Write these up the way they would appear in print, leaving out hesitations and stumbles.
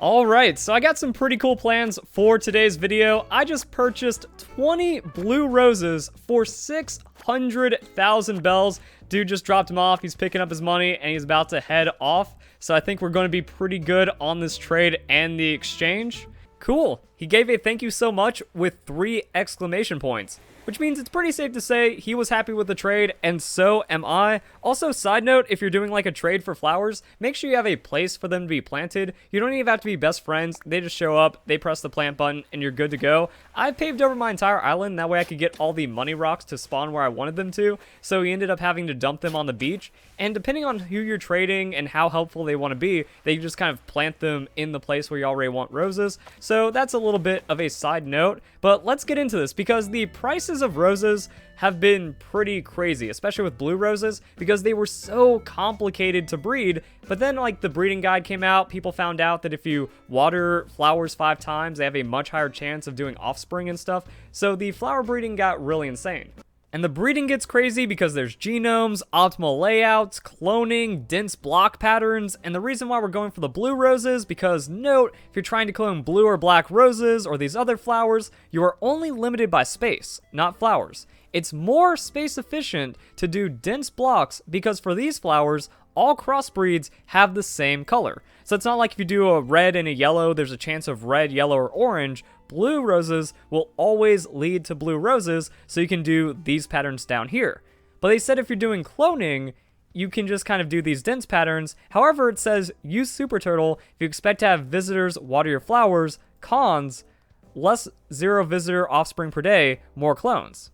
Alright, so I got some pretty cool plans for today's video. I just purchased 20 blue roses for 600,000 bells. Dude just dropped them off, he's picking up his money, and he's about to head off. So I think we're going to be pretty good on this trade and the exchange. Cool. He gave a thank you so much with 3 exclamation points. Which means it's pretty safe to say he was happy with the trade, and so am I. Also, side note, if you're doing like a trade for flowers, make sure you have a place for them to be planted. You don't even have to be best friends. They just show up, they press the plant button, and you're good to go. I paved over my entire island, that way I could get all the money rocks to spawn where I wanted them to, so he ended up having to dump them on the beach. And depending on who you're trading and how helpful they want to be, they can just kind of plant them in the place where you already want roses. So that's a little bit of a side note, but let's get into this because the prices of roses have been pretty crazy, especially with blue roses, because they were so complicated to breed. But then like the breeding guide came out, people found out that if you water flowers 5 times, they have a much higher chance of doing offspring and stuff. So the flower breeding got really insane. And the breeding gets crazy because there's genomes, optimal layouts, cloning, dense block patterns, and the reason why we're going for the blue roses, because note, if you're trying to clone blue or black roses or these other flowers, you are only limited by space, not flowers. It's more space efficient to do dense blocks because for these flowers, all crossbreeds have the same color. So it's not like if you do a red and a yellow, there's a chance of red, yellow, or orange. Blue roses will always lead to blue roses, so you can do these patterns down here. But they said if you're doing cloning, you can just kind of do these dense patterns. However, it says use Super Turtle if you expect to have visitors water your flowers. Cons, less 0 visitor offspring per day, more clones.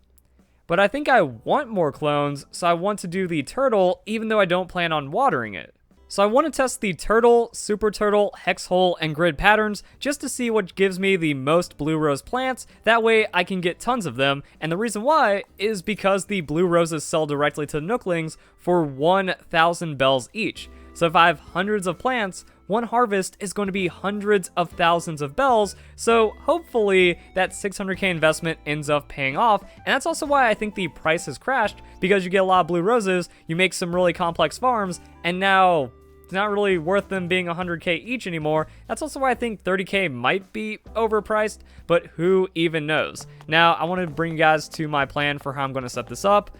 But I think I want more clones, so I want to do the turtle even though I don't plan on watering it. So I want to test the turtle, super turtle, hex hole, and grid patterns just to see what gives me the most blue rose plants. That way I can get tons of them. And the reason why is because the blue roses sell directly to Nooklings for 1,000 bells each. So if I have hundreds of plants, one harvest is going to be hundreds of thousands of bells, so hopefully that 600k investment ends up paying off, and that's also why I think the price has crashed, because you get a lot of blue roses, you make some really complex farms, and now it's not really worth them being 100k each anymore. That's also why I think 30k might be overpriced, but who even knows? Now, I want to bring you guys to my plan for how I'm going to set this up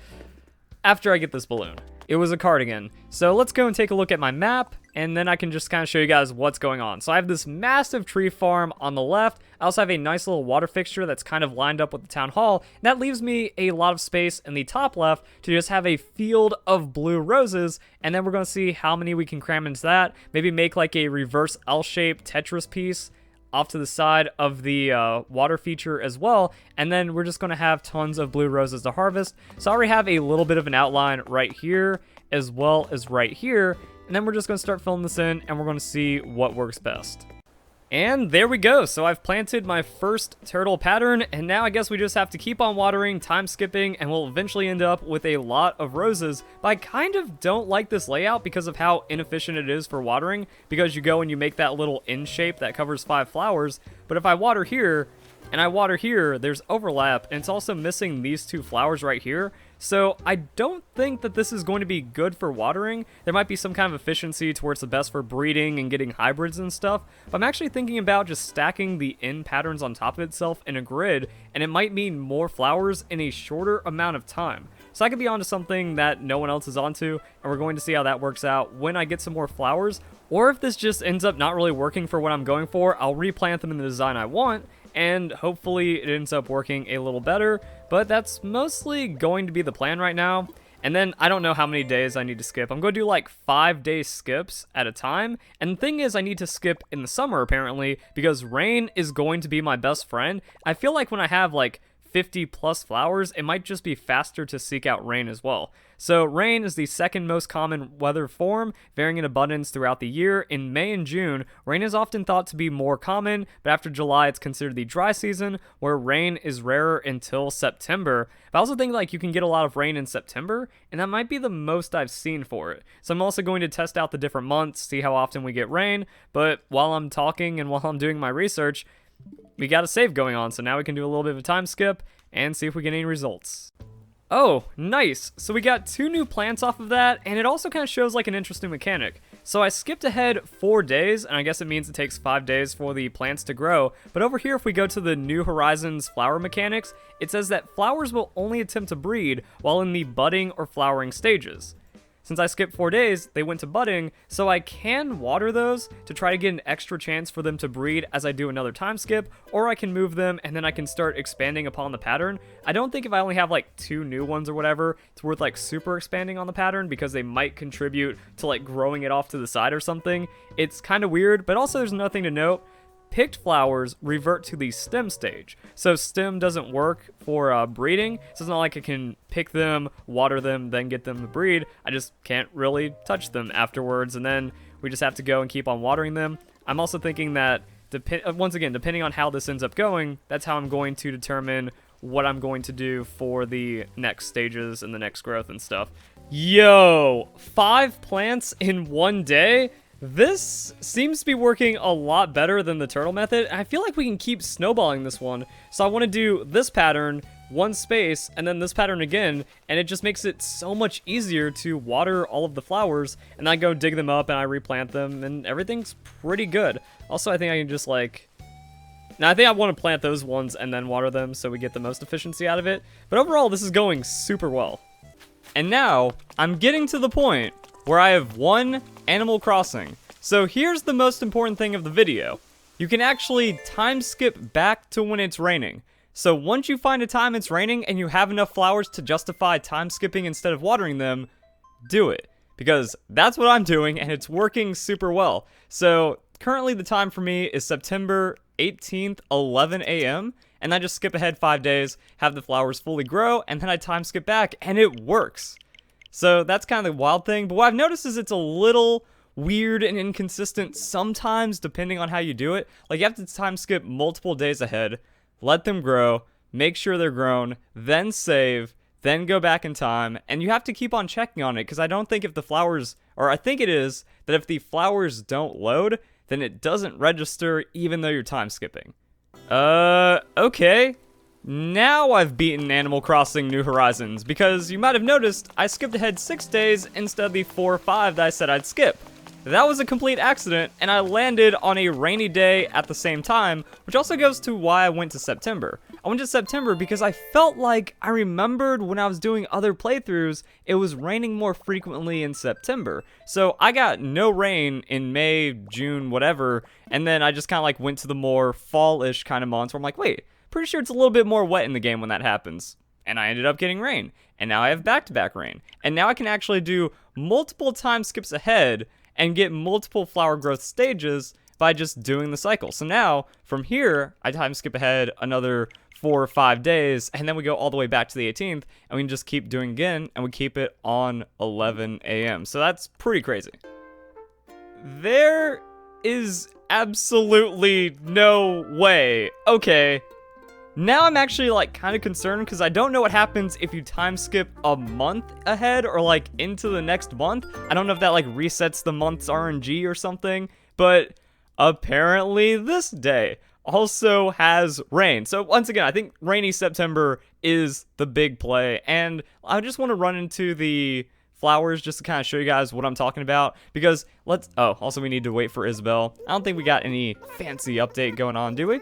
after I get this balloon. It was a cardigan. So let's go and take a look at my map, and then I can just kind of show you guys what's going on. So I have this massive tree farm on the left. I also have a nice little water fixture that's kind of lined up with the town hall. And that leaves me a lot of space in the top left to just have a field of blue roses, and then we're going to see how many we can cram into that. Maybe make like a reverse L-shaped Tetris piece off to the side of the water feature as well, and then we're just going to have tons of blue roses to harvest. So I already have a little bit of an outline right here as well as right here, and then we're just going to start filling this in and we're going to see what works best. And there we go. So I've planted my first turtle pattern, and now I guess we just have to keep on watering, time skipping, and we'll eventually end up with a lot of roses. But I kind of don't like this layout because of how inefficient it is for watering, because you go and you make that little N shape that covers 5 flowers. But if I water here and I water here, there's overlap, and it's also missing these 2 flowers right here. So I don't think that this is going to be good for watering. There might be some kind of efficiency to where it's the best for breeding and getting hybrids and stuff, but I'm actually thinking about just stacking the N patterns on top of itself in a grid, and it might mean more flowers in a shorter amount of time. So I could be onto something that no one else is onto, and we're going to see how that works out when I get some more flowers. Or if this just ends up not really working for what I'm going for, I'll replant them in the design I want, and hopefully it ends up working a little better, but that's mostly going to be the plan right now. And then I don't know how many days I need to skip. I'm going to do like 5-day skips at a time, and the thing is I need to skip in the summer apparently, because rain is going to be my best friend. I feel like when I have like 50 plus flowers, it might just be faster to seek out rain as well. So rain is the second most common weather form, varying in abundance throughout the year. In May and June, rain is often thought to be more common, but after July, it's considered the dry season, where rain is rarer until September. But I also think like you can get a lot of rain in September, and that might be the most I've seen for it. So I'm also going to test out the different months, see how often we get rain, but while I'm talking and while I'm doing my research, we got a save going on, so now we can do a little bit of a time skip and see if we get any results. Oh, nice. So we got 2 new plants off of that, and it also kind of shows like an interesting mechanic. So I skipped ahead 4 days, and I guess it means it takes 5 days for the plants to grow. But over here, if we go to the New Horizons flower mechanics, it says that flowers will only attempt to breed while in the budding or flowering stages. Since I skipped 4 days, they went to budding, so I can water those to try to get an extra chance for them to breed as I do another time skip, or I can move them and then I can start expanding upon the pattern. I don't think if I only have like 2 new ones or whatever, it's worth like super expanding on the pattern because they might contribute to like growing it off to the side or something. It's kind of weird, but also there's nothing to note. Picked flowers revert to the stem stage. So stem doesn't work for breeding. So it's not like I can pick them, water them, then get them to breed. I just can't really touch them afterwards. And then we just have to go and keep on watering them. I'm also thinking that, once again, depending on how this ends up going, that's how I'm going to determine what I'm going to do for the next stages and the next growth and stuff. Yo, 5 plants in 1 day? This seems to be working a lot better than the turtle method, and I feel like we can keep snowballing this one. So I want to do this pattern, 1 space, and then this pattern again, and it just makes it so much easier to water all of the flowers, and I go dig them up and I replant them, and everything's pretty good. Also, I think I can just like... Now, I think I want to plant those ones and then water them so we get the most efficiency out of it, but overall, this is going super well. And now, I'm getting to the point where I have 1 Animal Crossing. So here's the most important thing of the video. You can actually time skip back to when it's raining. So once you find a time it's raining and you have enough flowers to justify time skipping instead of watering them, do it. Because that's what I'm doing and it's working super well. So currently the time for me is September 18th, 11 a.m. And I just skip ahead 5 days, have the flowers fully grow, and then I time skip back and it works. So that's kind of the wild thing, but what I've noticed is it's a little weird and inconsistent sometimes depending on how you do it. Like you have to time skip multiple days ahead, let them grow, make sure they're grown, then save, then go back in time, and you have to keep on checking on it because I don't think if the flowers, or I think it is, that if the flowers don't load, then it doesn't register even though you're time skipping. Okay. Now I've beaten Animal Crossing New Horizons, because you might have noticed I skipped ahead 6 days instead of the 4 or 5 that I said I'd skip. That was a complete accident, and I landed on a rainy day at the same time, which also goes to why I went to September. I went to September because I felt like I remembered when I was doing other playthroughs, it was raining more frequently in September. So I got no rain in May, June, whatever, and then I just kind of like went to the more fall-ish kind of months where I'm like, wait, pretty sure it's a little bit more wet in the game when that happens. And I ended up getting rain. And now I have back-to-back rain. And now I can actually do multiple time skips ahead and get multiple flower growth stages by just doing the cycle. So now, from here, I time skip ahead another 4 or 5 days, and then we go all the way back to the 18th, and we can just keep doing again, and we keep it on 11 a.m. So that's pretty crazy. There is absolutely no way. Okay. Now I'm actually like kind of concerned because I don't know what happens if you time skip a month ahead or like into the next month. I don't know if that like resets the month's RNG or something, but apparently this day also has rain. So once again, I think rainy September is the big play, and I just want to run into the flowers just to kind of show you guys what I'm talking about, because also we need to wait for Isabel. I don't think we got any fancy update going on, do we?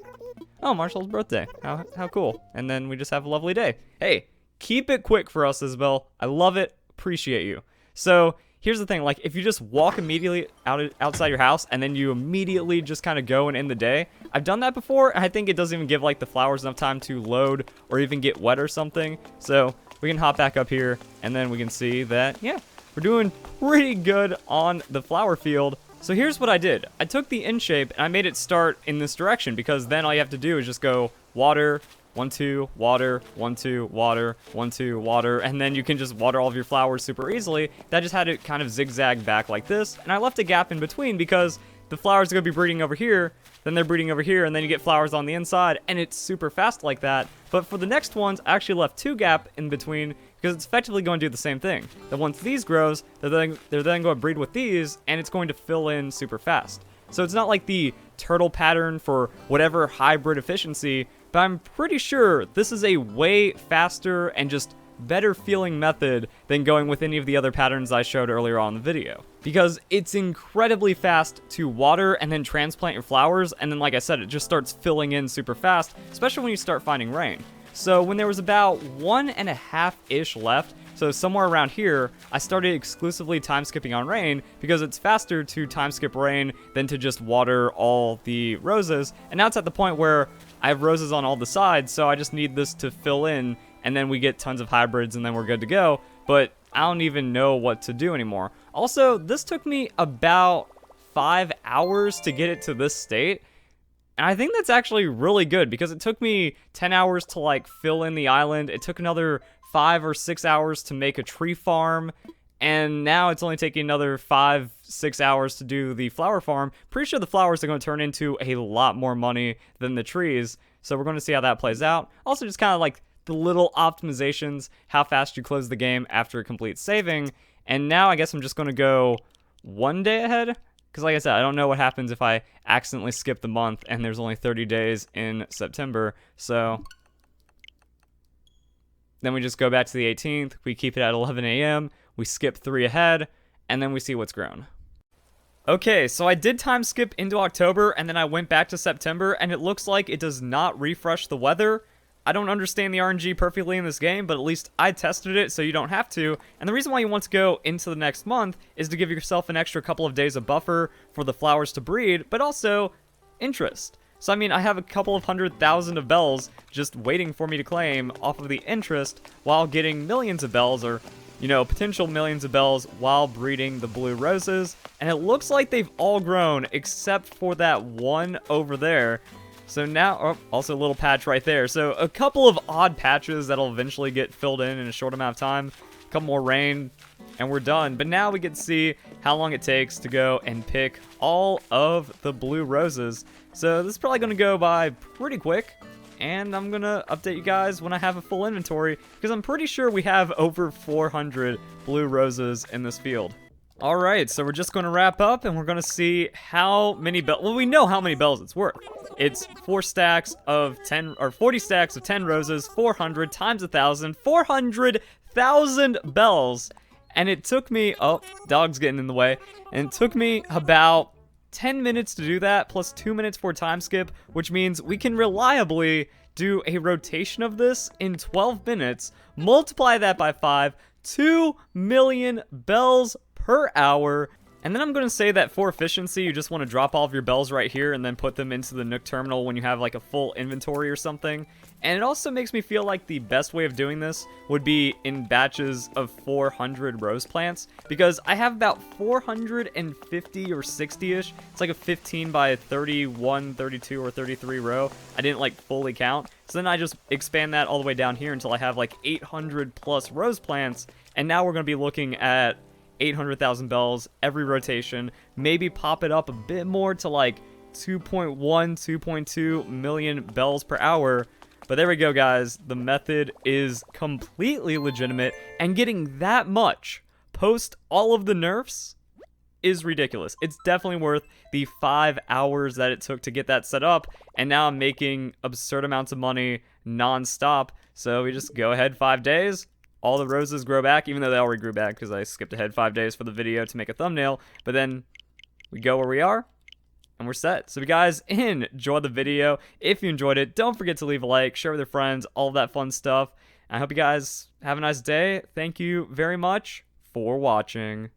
Oh, Marshall's birthday. How cool. And then we just have a lovely day. Hey, keep it quick for us, Isabel. I love it. Appreciate you. So here's the thing. Like, if you just walk immediately outside your house and then you immediately just kind of go and end the day. I've done that before, and I think it doesn't even give, like, the flowers enough time to load or even get wet or something. So we can hop back up here, and then we can see that, yeah, we're doing pretty good on the flower field. So here's what I did. I took the N shape and I made it start in this direction, because then all you have to do is just go water, 1, 2, water, 1, 2, water, 1, 2, water, and then you can just water all of your flowers super easily. That just had it kind of zigzag back like this, and I left a gap in between because the flowers are going to be breeding over here, then they're breeding over here, and then you get flowers on the inside, and it's super fast like that. But for the next ones, I actually left 2 gaps in between, because it's effectively going to do the same thing. That once these grows, they're then going to breed with these, and it's going to fill in super fast. So it's not like the turtle pattern for whatever hybrid efficiency, but I'm pretty sure this is a way faster and just better feeling method than going with any of the other patterns I showed earlier on in the video. Because it's incredibly fast to water and then transplant your flowers, and then like I said, it just starts filling in super fast, especially when you start finding rain. So when there was about 1.5-ish left, so somewhere around here, I started exclusively time skipping on rain because it's faster to time skip rain than to just water all the roses. And now it's at the point where I have roses on all the sides, so I just need this to fill in, and then we get tons of hybrids and then we're good to go. But I don't even know what to do anymore. Also, this took me about 5 hours to get it to this state. And I think that's actually really good because it took me 10 hours to like fill in the island. It took another 5 or 6 hours to make a tree farm. And now it's only taking another 5-6 hours to do the flower farm. Pretty sure the flowers are going to turn into a lot more money than the trees. So we're going to see how that plays out. Also just kind of like the little optimizations, how fast you close the game after complete saving. And now I guess I'm just going to go 1 day ahead. Because like I said, I don't know what happens if I accidentally skip the month and there's only 30 days in September. So then we just go back to the 18th. We keep it at 11 a.m. We skip 3 ahead, and then we see what's grown. Okay, so I did time skip into October, and then I went back to September, and it looks like it does not refresh the weather. I don't understand the RNG perfectly in this game, but at least I tested it so you don't have to. And the reason why you want to go into the next month is to give yourself an extra couple of days of buffer for the flowers to breed, but also interest. So I mean, I have a couple of 100,000 of bells just waiting for me to claim off of the interest while getting millions of bells, or, you know, potential millions of bells while breeding the blue roses. And it looks like they've all grown except for that one over there. So now, oh, also a little patch right there. So a couple of odd patches that'll eventually get filled in a short amount of time. A couple more rain, and we're done. But now we get to see how long it takes to go and pick all of the blue roses. So this is probably going to go by pretty quick. And I'm going to update you guys when I have a full inventory, because I'm pretty sure we have over 400 blue roses in this field. Alright, so we're just going to wrap up, and we're going to see how many bells. Well, we know how many bells it's worth. It's 4 stacks of 10, or 40 stacks of 10 roses, 400 times 1,000, 400,000 bells. And it took me, oh, dog's getting in the way, and it took me about 10 minutes to do that, plus 2 minutes for time skip, which means we can reliably do a rotation of this in 12 minutes, multiply that by 5, 2 million bells per hour. And then I'm going to say that for efficiency, you just want to drop all of your bells right here and then put them into the Nook terminal when you have like a full inventory or something. And it also makes me feel like the best way of doing this would be in batches of 400 rose plants, because I have about 450 or 60-ish. It's like a 15 by 31, 32, or 33 row. I didn't like fully count. So then I just expand that all the way down here until I have like 800 plus rose plants. And now we're going to be looking at 800,000 bells every rotation, maybe pop it up a bit more to like 2.1, 2.2 million bells per hour. But there we go, guys. The method is completely legitimate, and getting that much post all of the nerfs is ridiculous. It's definitely worth the 5 hours that it took to get that set up, and now I'm making absurd amounts of money non-stop. So we just go ahead 5 days. All the roses grow back, even though they already grew back because I skipped ahead 5 days for the video to make a thumbnail. But then we go where we are, and we're set. So if you guys enjoyed the video, if you enjoyed it, don't forget to leave a like, share with your friends, all of that fun stuff. I hope you guys have a nice day. Thank you very much for watching.